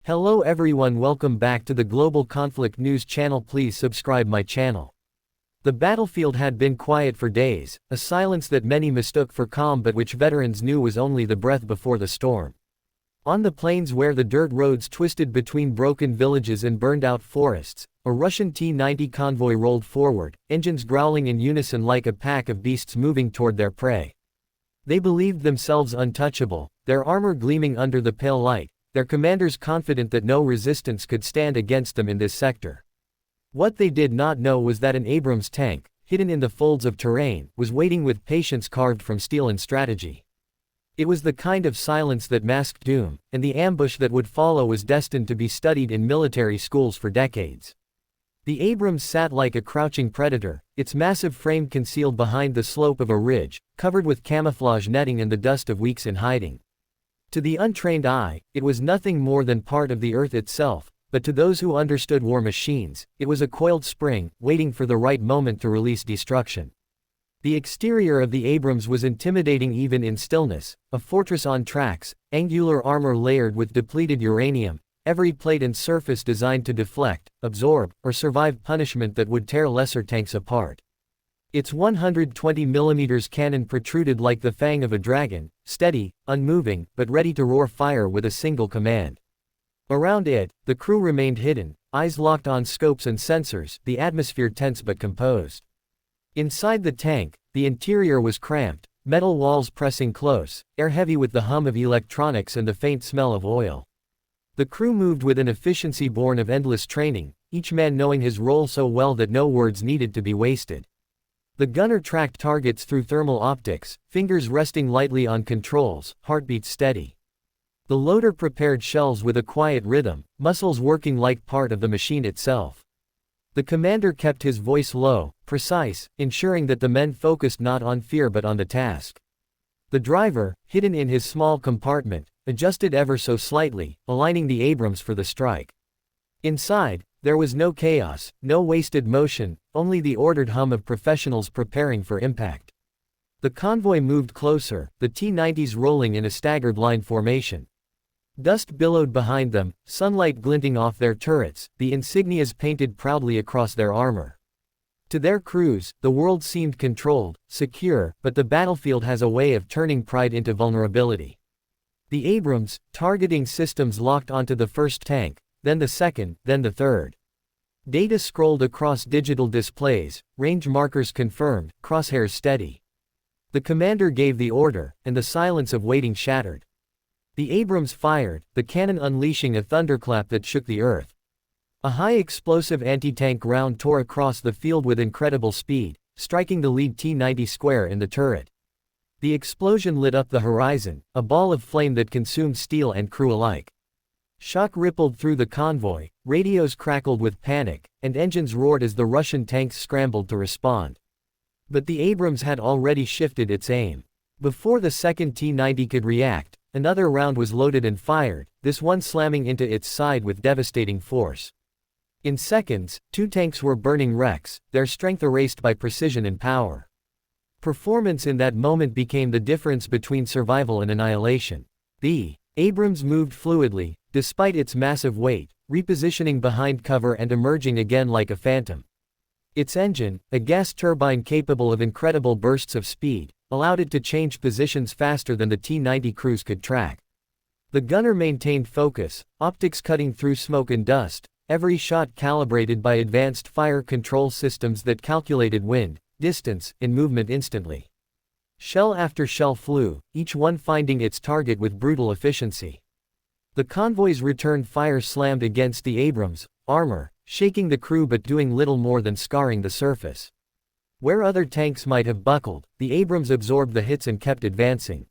Hello everyone, welcome back to the Global Conflict News channel. Please subscribe my channel. The battlefield had been quiet for days, a silence that many mistook for calm but which veterans knew was only the breath before the storm. On the plains where the dirt roads twisted between broken villages and burned-out forests, a Russian T-90 convoy rolled forward, engines growling in unison like a pack of beasts moving toward their prey. They believed themselves untouchable, their armor gleaming under the pale light, their commanders confident that no resistance could stand against them in this sector. What they did not know was that an Abrams tank, hidden in the folds of terrain, was waiting with patience carved from steel and strategy. It was the kind of silence that masked doom, and the ambush that would follow was destined to be studied in military schools for decades. The Abrams sat like a crouching predator, its massive frame concealed behind the slope of a ridge, covered with camouflage netting and the dust of weeks in hiding. To the untrained eye, it was nothing more than part of the earth itself, but to those who understood war machines, it was a coiled spring, waiting for the right moment to release destruction. The exterior of the Abrams was intimidating even in stillness, a fortress on tracks, angular armor layered with depleted uranium, every plate and surface designed to deflect, absorb, or survive punishment that would tear lesser tanks apart. Its 120mm cannon protruded like the fang of a dragon, steady, unmoving, but ready to roar fire with a single command. Around it, the crew remained hidden, eyes locked on scopes and sensors, the atmosphere tense but composed. Inside the tank, the interior was cramped, metal walls pressing close, air heavy with the hum of electronics and the faint smell of oil. The crew moved with an efficiency born of endless training, each man knowing his role so well that no words needed to be wasted. The gunner tracked targets through thermal optics, fingers resting lightly on controls, heartbeats steady. The loader prepared shells with a quiet rhythm, muscles working like part of the machine itself. The commander kept his voice low, precise, ensuring that the men focused not on fear but on the task. The driver, hidden in his small compartment, adjusted ever so slightly, aligning the Abrams for the strike. Inside, there was no chaos, no wasted motion, only the ordered hum of professionals preparing for impact. The convoy moved closer, the T-90s rolling in a staggered line formation. Dust billowed behind them, sunlight glinting off their turrets, the insignias painted proudly across their armor. To their crews, the world seemed controlled, secure, but the battlefield has a way of turning pride into vulnerability. The Abrams, targeting systems locked onto the first tank, then the second, then the third. Data scrolled across digital displays, range markers confirmed, crosshairs steady. The commander gave the order, and the silence of waiting shattered. The Abrams fired, the cannon unleashing a thunderclap that shook the earth. A high-explosive anti-tank round tore across the field with incredible speed, striking the lead T-90 square in the turret. The explosion lit up the horizon, a ball of flame that consumed steel and crew alike. Shock rippled through the convoy, radios crackled with panic, and engines roared as the Russian tanks scrambled to respond. But the Abrams had already shifted its aim. Before the second T-90 could react, another round was loaded and fired, this one slamming into its side with devastating force. In seconds, two tanks were burning wrecks, their strength erased by precision and power. Performance in that moment became the difference between survival and annihilation. The Abrams moved fluidly, despite its massive weight, repositioning behind cover and emerging again like a phantom. Its engine, a gas turbine capable of incredible bursts of speed, allowed it to change positions faster than the T-90 crews could track. The gunner maintained focus, optics cutting through smoke and dust, every shot calibrated by advanced fire control systems that calculated wind, distance, and movement instantly. Shell after shell flew, each one finding its target with brutal efficiency. The convoy's return fire slammed against the Abrams' armor, shaking the crew but doing little more than scarring the surface. Where other tanks might have buckled, the Abrams absorbed the hits and kept advancing.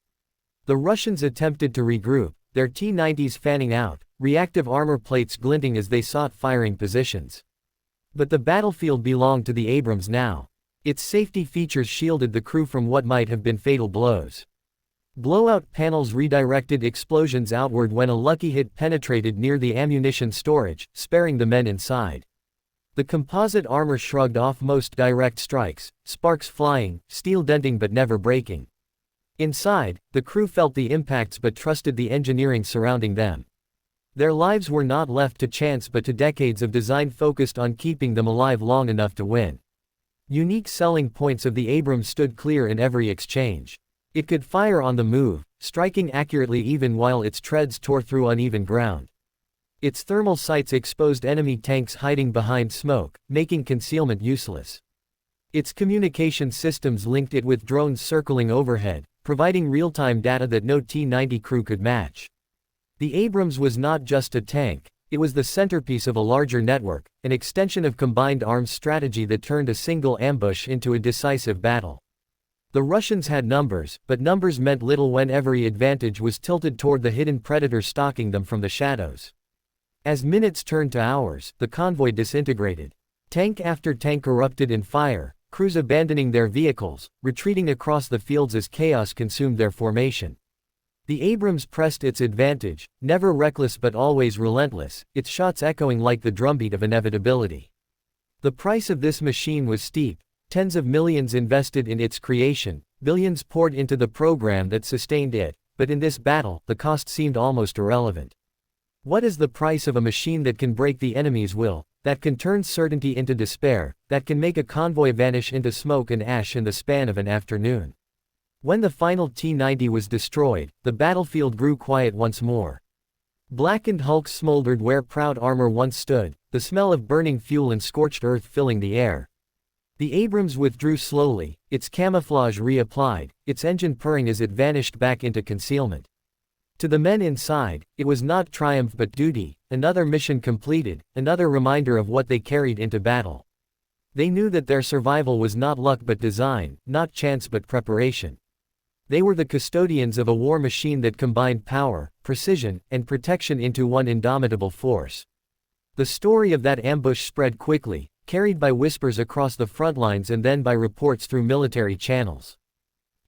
The Russians attempted to regroup, their T-90s fanning out, reactive armor plates glinting as they sought firing positions. But the battlefield belonged to the Abrams now. Its safety features shielded the crew from what might have been fatal blows. Blowout panels redirected explosions outward when a lucky hit penetrated near the ammunition storage, sparing the men inside. The composite armor shrugged off most direct strikes, sparks flying, steel denting but never breaking. Inside, the crew felt the impacts but trusted the engineering surrounding them. Their lives were not left to chance but to decades of design focused on keeping them alive long enough to win. Unique selling points of the Abrams stood clear in every exchange. It could fire on the move, striking accurately even while its treads tore through uneven ground. Its thermal sights exposed enemy tanks hiding behind smoke, making concealment useless. Its communication systems linked it with drones circling overhead, providing real-time data that no T-90 crew could match. The Abrams was not just a tank, it was the centerpiece of a larger network, an extension of combined arms strategy that turned a single ambush into a decisive battle. The Russians had numbers, but numbers meant little when every advantage was tilted toward the hidden predator stalking them from the shadows. As minutes turned to hours, the convoy disintegrated. Tank after tank erupted in fire, crews abandoning their vehicles, retreating across the fields as chaos consumed their formation. The Abrams pressed its advantage, never reckless but always relentless, its shots echoing like the drumbeat of inevitability. The price of this machine was steep, tens of millions invested in its creation, billions poured into the program that sustained it, but in this battle, the cost seemed almost irrelevant. What is the price of a machine that can break the enemy's will, that can turn certainty into despair, that can make a convoy vanish into smoke and ash in the span of an afternoon? When the final T-90 was destroyed, the battlefield grew quiet once more. Blackened hulks smoldered where proud armor once stood, the smell of burning fuel and scorched earth filling the air. The Abrams withdrew slowly, its camouflage reapplied, its engine purring as it vanished back into concealment. To the men inside, it was not triumph but duty, another mission completed, another reminder of what they carried into battle. They knew that their survival was not luck but design, not chance but preparation. They were the custodians of a war machine that combined power, precision, and protection into one indomitable force. The story of that ambush spread quickly, carried by whispers across the front lines and then by reports through military channels.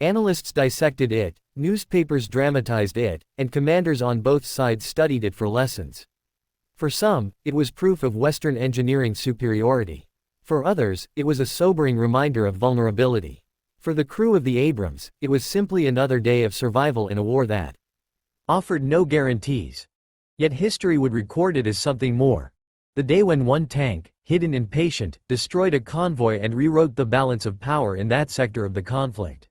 Analysts dissected it, newspapers dramatized it, and commanders on both sides studied it for lessons. For some, it was proof of Western engineering superiority. For others, it was a sobering reminder of vulnerability. For the crew of the Abrams, it was simply another day of survival in a war that offered no guarantees. Yet history would record it as something more. The day when one tank, hidden and patient, destroyed a convoy and rewrote the balance of power in that sector of the conflict.